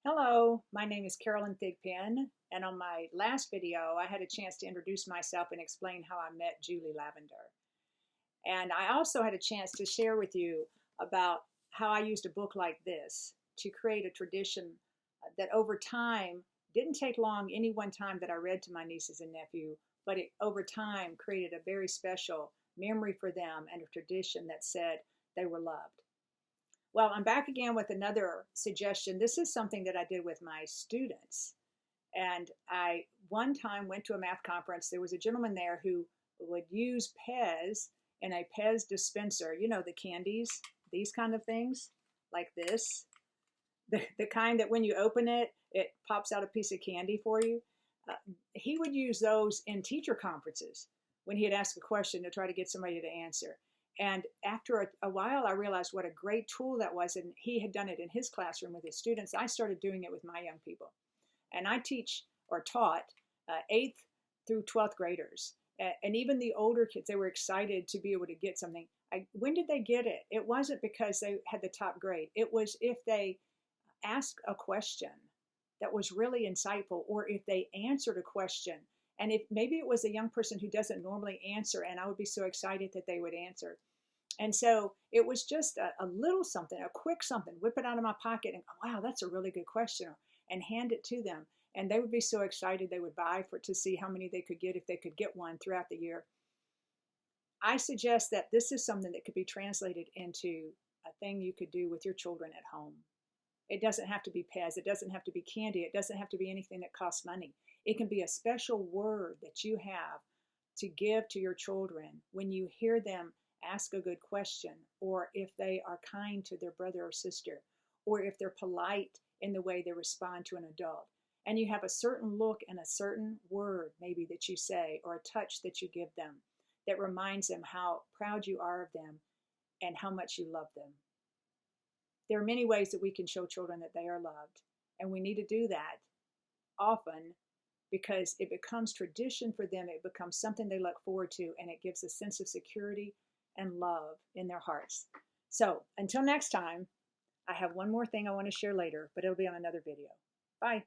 Hello, my name is Carolyn Thigpen, and on my last video, I had a chance to introduce myself and explain how I met Julie Lavender. And I also had a chance to share with you about how I used a book like this to create a tradition that over time didn't take long any one time that I read to my nieces and nephew, but it over time created a very special memory for them and a tradition that said they were loved. Well, I'm back again with another suggestion. This is something that I did with my students. And I one time went to a math conference. There was a gentleman there who would use Pez in a Pez dispenser, you know, the candies, these kind of things, like this. The kind that when you open it, it pops out a piece of candy for you. He would use those in teacher conferences when he'd ask a question to try to get somebody to answer. And after a while, I realized what a great tool that was. And he had done it in his classroom with his students. I started doing it with my young people. And I teach or taught 8th through 12th graders. And even the older kids, they were excited to be able to get something. When did they get it? It wasn't because they had the top grade. It was if they asked a question that was really insightful, or if they answered a question. And if maybe it was a young person who doesn't normally answer, and I would be so excited that they would answer. And so it was just a little something, a quick something, whip it out of my pocket and go, wow, that's a really good question, and hand it to them. And they would be so excited they would buy for to see how many they could get if they could get one throughout the year. I suggest that this is something that could be translated into a thing you could do with your children at home. It doesn't have to be Pez. It doesn't have to be candy. It doesn't have to be anything that costs money. It can be a special word that you have to give to your children when you hear them ask a good question, or if they are kind to their brother or sister, or if they're polite in the way they respond to an adult. And you have a certain look and a certain word maybe that you say, or a touch that you give them that reminds them how proud you are of them and how much you love them. There are many ways that we can show children that they are loved, and we need to do that often because it becomes tradition for them. It becomes something they look forward to, and it gives a sense of security and love in their hearts. So until next time, I have one more thing I want to share later, but it'll be on another video. Bye.